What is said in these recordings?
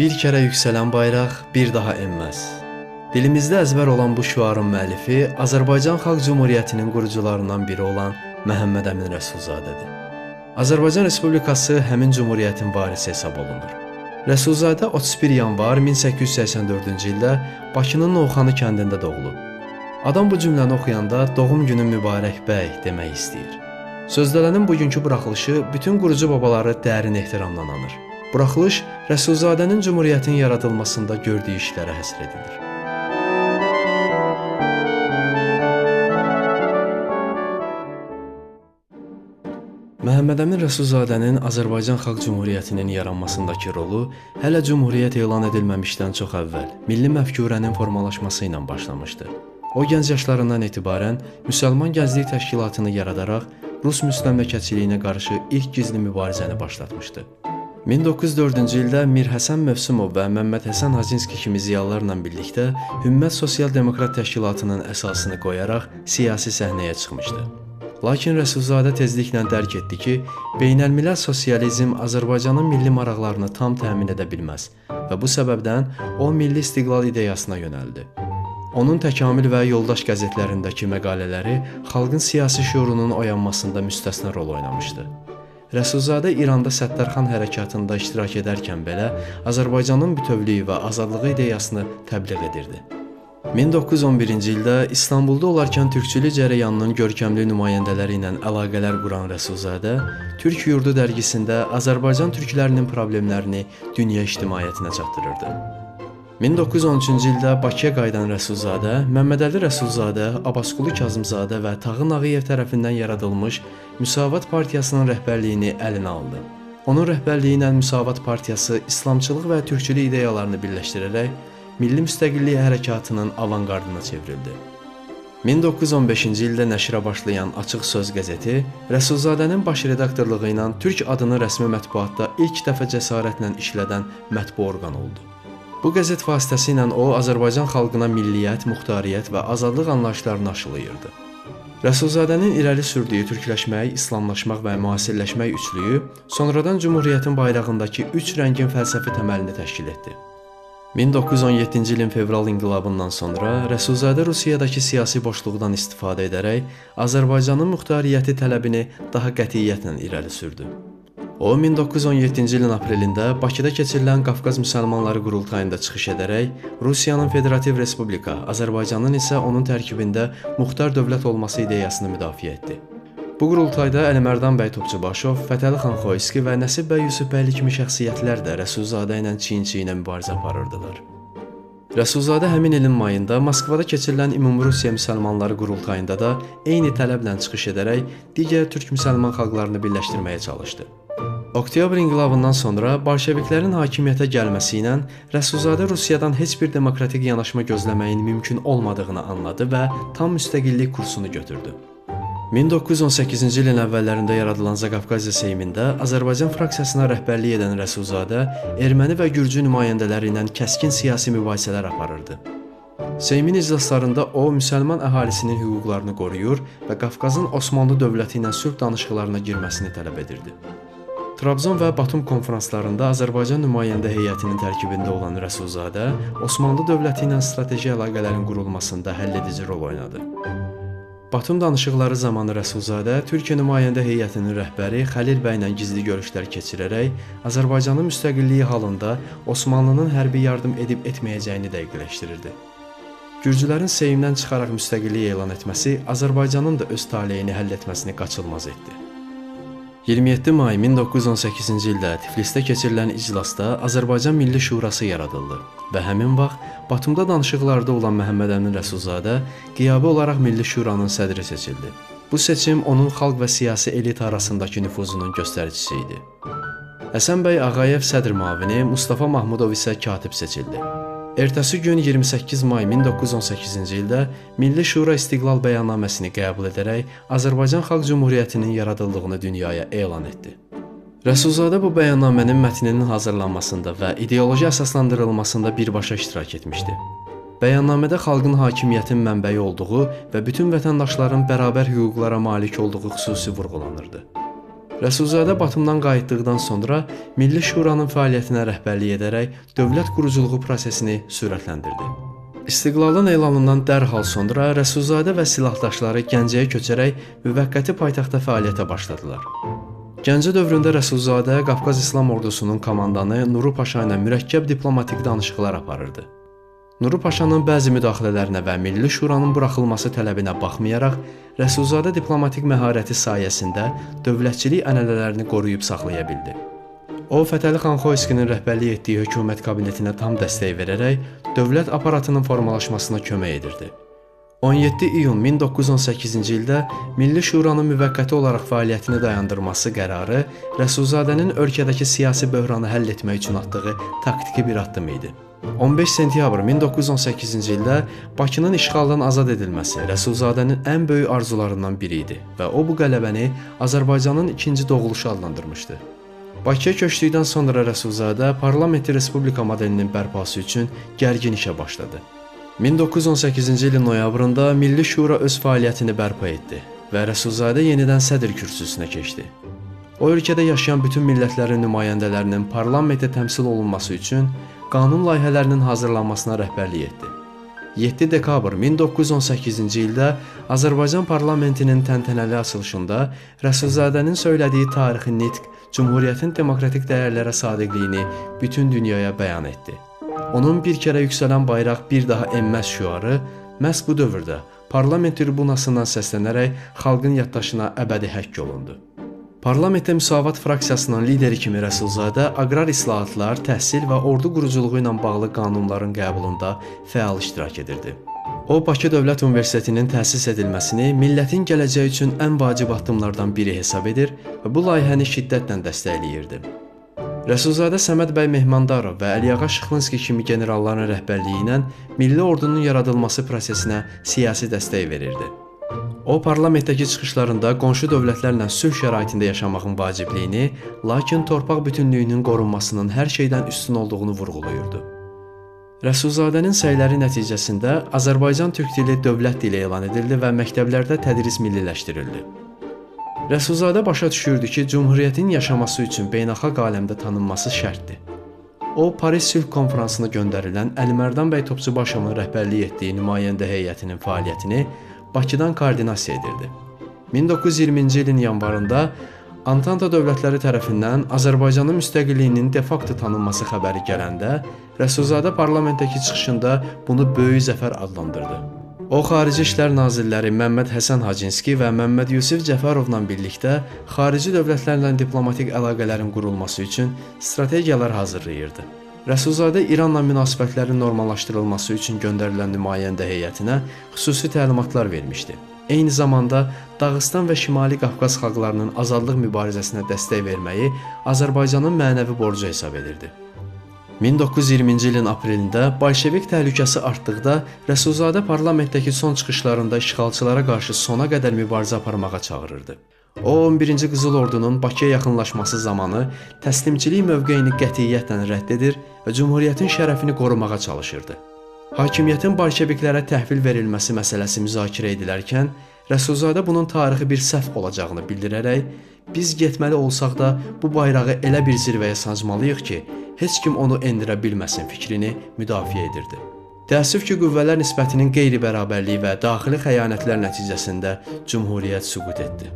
Bir kere yükselen bayraq bir daha enməz. Dilimizdə əzbər olan bu şüarın müəllifi Azərbaycan Xalq Cümhuriyyətinin qurucularından biri olan Məhəmməd Əmin Rəsulzadədir. Azərbaycan Respublikası həmin cümhuriyyətin varisi hesab olunur. Rəsulzadə 31 yanvar 1884-cü ildə Bakının Novxanı kəndində doğulub. Adam bu cümləni oxuyanda doğum günün mübarək bəy demək istəyir. Sözlərin bugünkü buraxılışı bütün qurucu babaları dərin ehtiramla anır. Buraxılış Rəsulzadənin Cümhuriyyətin yaradılmasında gördüyü işlərə həsr edilir. Məhəmməd Əmin Rəsulzadənin Azərbaycan Xalq Cümhuriyyətinin yaranmasındakı rolu hələ Cümhuriyyət elan edilməmişdən çox əvvəl milli məfkurənin formalaşması ilə başlamışdı. O gənc yaşlarından etibarən Müsəlman Gənclik Təşkilatını yaradaraq Rus müstəmləkəçiliyinə qarşı ilk gizli mübarizəni başlatmışdı. 1904-cü ildə Mir Həsən Mövsümov və Məmməd Həsən Hacınski kimi ziyalılarla birlikdə Hümmət Sosial Demokrat Təşkilatının əsasını qoyaraq siyasi səhnəyə çıxmışdı. Lakin Rəsulzadə tezliklə dərk etdi ki, beynəlmiləl sosializm Azərbaycanın milli maraqlarını tam təmin edə bilməz və bu səbəbdən o milli istiqlal ideyasına yönəldi. Onun Təkamül və Yoldaş qəzetlərindəki məqalələri xalqın siyasi şüurunun oyanmasında müstəsna rol oynamışdı. Rəsulzadə İranda Səttarxan hərəkatında iştirak edərkən belə Azərbaycanın bütövlüyü və azadlığı ideyasını təbliğ edirdi. 1911-ci ildə İstanbulda olarkən türkçülük cərəyanının görkəmli nümayəndələri ilə əlaqələr quran Rəsulzadə Türk Yurdu dərgisində Azərbaycan türklərinin problemlərini dünya ictimaiyyətinə çatdırırdı. 1913-cü ildə Bakıya qayıdan Rəsulzadə, Məmmədəli Rəsulzadə, Abbasqulu Kazımzadə və Tağı Nağıyev tərəfindən yaradılmış Müsavat Partiyasının rəhbərliyini əlinə aldı. Onun rəhbərliyi ilə Müsavat Partiyası İslamçılıq və türkçülük ideyalarını birləşdirərək milli müstəqillik hərəkatının avangardına çevrildi. 1915-ci ildə nəşrə başlayan Açıq Söz qəzeti Rəsulzadənin baş redaktorluğu ilə türk adını rəsmi mətbuatda ilk dəfə cəsarətlə işlədən mətbu orqan oldu. Bu qəzet vasitəsilə o, Azərbaycan xalqına milliyyət, muxtariyyət və azadlıq anlayışlarını aşılayırdı. Rəsulzadənin irəli sürdüyü türkləşmək, islamlaşmaq və müasirləşmək üçlüyü sonradan Cümhuriyyətin bayrağındakı üç rəngin fəlsəfi təməlini təşkil etdi. 1917-ci ilin fevral inqilabından sonra Rəsulzadə Rusiyadakı siyasi boşluqdan istifadə edərək Azərbaycanın muxtariyyəti tələbini daha qətiyyətlə irəli sürdü. O, 1917-ci ilin aprelində Bakıda keçirilən Qafqaz Müsəlmanları qurultayında çıxış edərək Rusiyanın Federativ Respublika, Azərbaycanın isə onun tərkibində muxtar dövlət olması ideyasını müdafiə etdi. Bu qurultayda Əlimərdan bəy Topçubaşov, Fətəli xan Xoyski və Nəsib bəy Yusufbəyli kimi şəxsiyyətlər də Rəsulzadə ilə çiyin-çiyinə mübarizə aparırdılar. Rəsulzadə həmin ilin mayında Moskvada keçirilən Ümumrusiya Müsəlmanları qurultayında da eyni tələblə çıxış edərək digər türk müsəlman xalqlarını birləşdirməyə çalışdı. Oktyabr inqilabından sonra bolşeviklərin hakimiyyətə gəlməsi ilə Rəsulzadə Rusiyadan heç bir demokratik yanaşma gözləməyin mümkün olmadığını anladı və tam müstəqillik kursunu götürdü. 1918-ci ilin əvvəllərində yaradılan Zaqafqaziya Seymində Azərbaycan fraksiyasına rəhbərlik edən Rəsulzadə erməni və gürcü nümayəndələri ilə kəskin siyasi mübahisələr aparırdı. Seymin iclaslarında o, müsəlman əhalisinin hüquqlarını qoruyur və Qafqazın Osmanlı dövləti ilə sülh danışıqlarına girməsini tələb edirdi. Trabzon və Batum konferanslarında Azərbaycan nümayəndə heyətinin tərkibində olan Rəsulzadə Osmanlı dövləti ilə strateji əlaqələrin qurulmasında həlledici rol oynadı. Batum danışıqları zamanı Rəsulzadə Türkiyə nümayəndə heyətinin rəhbəri Xəlil bəylə gizli görüşlər keçirərək Azərbaycanın müstəqilliyi halında Osmanlının hərbi yardım edib etməyəcəyini dəqiqləşdirirdi. Gürcülərin Seymdən çıxaraq müstəqillik elan etməsi Azərbaycanın da öz taleyini həll etməsini qaçılmaz etdi. 27 may 1918-ci ildə Tiflisdə keçirilən iclasda Azərbaycan Milli Şurası yaradıldı və həmin vaxt Batumda danışıqlarda olan Məhəmməd Əmin Rəsulzadə qiyabi olaraq Milli Şuranın sədri seçildi. Bu seçim onun xalq və siyasi elit arasındakı nüfuzunun göstəricisi idi. Həsən bəy Ağayev sədr müavini, Mustafa Mahmudov isə katib seçildi. Ertəsi gün 28 may 1918-ci ildə Milli Şura İstiqlal bəyannaməsini qəbul edərək Azərbaycan Xalq Cümhuriyyətinin yaradıldığını dünyaya elan etdi. Rəsulzadə bu bəyannamənin mətninin hazırlanmasında və ideoloji əsaslandırılmasında birbaşa iştirak etmişdi. Bəyannamədə xalqın hakimiyyətin mənbəyi olduğu və bütün vətəndaşların bərabər hüquqlara malik olduğu xüsusi vurğulanırdı. Rəsulzadə Batumdan qayıtdıqdan sonra Milli Şuranın fəaliyyətinə rəhbərlik edərək dövlət quruculuğu prosesini sürətləndirdi. İstiqlalın elanından dərhal sonra Rəsulzadə və silahdaşları Gəncəyə köçərək müvəqqəti paytaxtda fəaliyyətə başladılar. Gəncə dövründə Rəsulzadə Qafqaz İslam Ordusunun komandanı Nuru Paşa ilə mürəkkəb diplomatik danışıqlar aparırdı. Nuru Paşanın bəzi müdaxilələrinə və Milli Şuranın buraxılması tələbinə baxmayaraq, Rəsulzadə diplomatik məharəti sayəsində dövlətçilik ənənələrini qoruyub saxlaya bildi. O, Fətəli xan Xoyskinin rəhbərlik etdiyi hökumət kabinetinə tam dəstək verərək dövlət aparatının formalaşmasına kömək edirdi. 17 iyun 1918-ci ildə Milli Şuranın müvəqqəti olaraq fəaliyyətini dayandırması qərarı Rəsulzadənin ölkədəki siyasi böhranı həll etmək üçün atdığı taktiki bir addım idi. 15 sentyabr 1918-ci ildə Bakının işğaldan azad edilməsi Rəsulzadənin ən böyük arzularından biri idi və o bu qələbəni Azərbaycanın ikinci doğuluşu adlandırmışdı. Bakıya köçdükdən sonra Rəsulzadə parlamenti respublika modelinin bərpası üçün gərgin işə başladı. 1918-ci ilin noyabrında Milli Şura öz fəaliyyətini bərpa etdi və Rəsulzadə yenidən sədr kürsüsünə keçdi. O, ölkədə yaşayan bütün millətlərin nümayəndələrinin parlamentə təmsil olunması üçün qanun layihələrinin hazırlanmasına rəhbərlik etdi. 7 dekabr 1918-ci ildə Azərbaycan parlamentinin təntənəli açılışında Rəsulzadənin söylədiyi tarixi nitq Cümhuriyyətin demokratik dəyərlərə sadiqliyini bütün dünyaya bəyan etdi. Onun bir kərə yüksələn bayraq bir daha enməz şüarı məhz bu dövrdə parlament tribunasından səslənərək xalqın yaddaşına əbədi həkk olundu. Parlamentdə Müsavat fraksiyasının lideri kimi Rəsulzadə aqrar islahatlar, təhsil və ordu quruculuğu ilə bağlı qanunların qəbulunda fəal iştirak edirdi. O, Bakı Dövlət Universitetinin təsis edilməsini millətin gələcəyi üçün ən vacib addımlardan biri hesab edir və bu layihəni şiddətlə dəstəkləyirdi. Rəsulzadə Səməd bəy Mehmandarov və Əliağa Şıxlinski kimi generalların rəhbərliyi ilə milli ordunun yaradılması prosesinə siyasi dəstək verirdi. O, parlamentdəki çıxışlarında qonşu dövlətlərlə sülh şəraitində yaşamağın vacibliyini, lakin torpaq bütünlüyünün qorunmasının hər şeydən üstün olduğunu vurğulayırdı. Rəsulzadənin səyləri nəticəsində Azərbaycan türk dili dövlət dili elan edildi və məktəblərdə tədris milliləşdirildi. Rəsulzadə başa düşürdü ki, Cümhuriyyətin yaşaması üçün beynəlxalq aləmdə tanınması şərtdir. O, Paris Sülh Konfransına göndərilən Əlimərdan bəy Topçubaşovun rəhbərlik etdiyi nümayəndə heyətinin fəaliyyətini Bakıdan koordinasiya edirdi. 1920-ci ilin yanvarında Antanta dövlətləri tərəfindən Azərbaycanın müstəqilliyinin de facto tanınması xəbəri gələndə Rəsulzadə parlamentdəki çıxışında bunu böyük zəfər adlandırdı. O, Xarici İşlər Nazirləri Məmməd Həsən Hacınski və Məmməd Yusif Cəfərovla birlikdə xarici dövlətlərlə diplomatik əlaqələrin qurulması üçün strategiyalar hazırlayırdı. Rəsulzadə İranla münasibətlərin normallaşdırılması üçün göndərilən nümayəndə heyətinə xüsusi təlimatlar vermişdi. Eyni zamanda Dağıstan və Şimali Qafqaz xalqlarının azadlıq mübarizəsinə dəstək verməyi Azərbaycanın mənəvi borcu hesab edirdi. 1920-ci ilin aprelində Bolşevik təhlükəsi artdıqda Rəsulzadə parlamentdəki son çıxışlarında işğalçılara qarşı sona qədər mübarizə aparmağa çağırırdı. O, 11-ci Qızıl Ordunun Bakıya yaxınlaşması zamanı təslimçilik mövqeyini qətiyyətlə rədd edir və Cümhuriyyətin şərəfini qorumağa çalışırdı. Hakimiyyətin bolşeviklərə təhvil verilməsi məsələsi müzakirə edilərkən, Rəsulzadə bunun tarixi bir səhv olacağını bildirərək, biz getməli olsaq da bu bayrağı elə bir zirvəyə sancmalıyıq ki, heç kim onu endirə bilməsin fikrini müdafiə edirdi. Təəssüf ki, qüvvələr nisbətinin qeyri-bərabərliyi və daxili xəyanətlər nəticəsində Cümhuriyyət süqut etdi.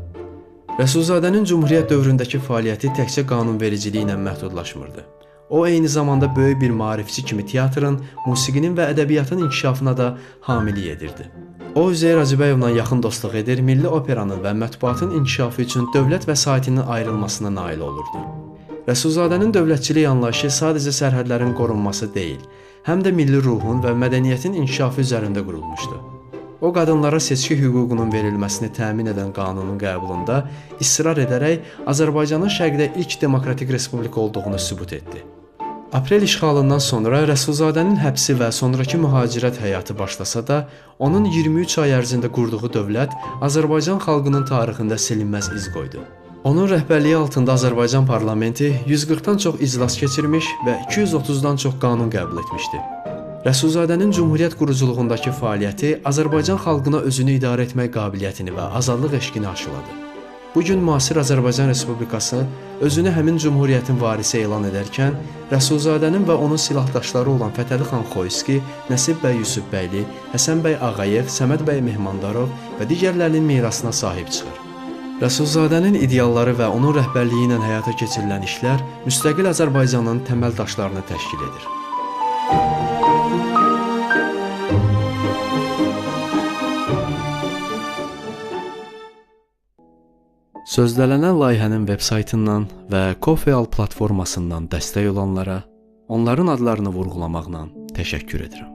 Rəsulzadənin Cümhuriyyət dövründəki fəaliyyəti təkcə qanunvericiliklə məhdudlaşmırdı. O, eyni zamanda böyük bir maarifçi kimi teatrın, musiqinin və ədəbiyyatın inkişafına da hamilik edirdi. O, Üzeyir Hacıbəyovla yaxın dostluq edir, milli operanın və mətbuatın inkişafı üçün dövlət vəsaitinin ayrılmasına nail olurdu. Rəsulzadənin dövlətçilik anlayışı sadəcə sərhədlərin qorunması deyil, həm də milli ruhun və mədəniyyətin inkişafı üzərində qurulmuşdu. O, qadınlara seçki hüququnun verilməsini təmin edən qanunun qəbulunda israr edərək Azərbaycanın şərqdə ilk demokratik respublika olduğunu sübut etdi. Aprel işğalından sonra Rəsulzadənin həbsi və sonrakı mühacirət həyatı başlasa da, onun 23 ay ərzində qurduğu dövlət Azərbaycan xalqının tarixində silinməz iz qoydu. Onun rəhbərliyi altında Azərbaycan parlamenti 140-dan çox iclas keçirmiş və 230-dan çox qanun qəbul etmişdi. Rəsulzadənin Cümhuriyyət quruculuğundakı fəaliyyəti Azərbaycan xalqına özünü idarə etmək qabiliyyətini və azadlıq eşqini aşıladı. Bu gün müasir Azərbaycan Respublikası özünü həmin cümhuriyyətin varisi elan edərkən, Rəsulzadənin və onun silahdaşları olan Fətəli xan Xoyski, Nəsib bəy Yusubbəyli, Həsən bəy Ağayev, Səməd bəy Mehmandarov və digərlərinin mirasına sahib çıxır. Rəsulzadənin idealları və onun rəhbərliyi ilə həyata keçirilən işlər müstəqil Azərbaycanın təməl daşlarını təşkil edir. Sözlənilən layihənin veb-saytından və Ko-fi platformasından dəstək olanlara onların adlarını vurğulamaqla təşəkkür edirəm.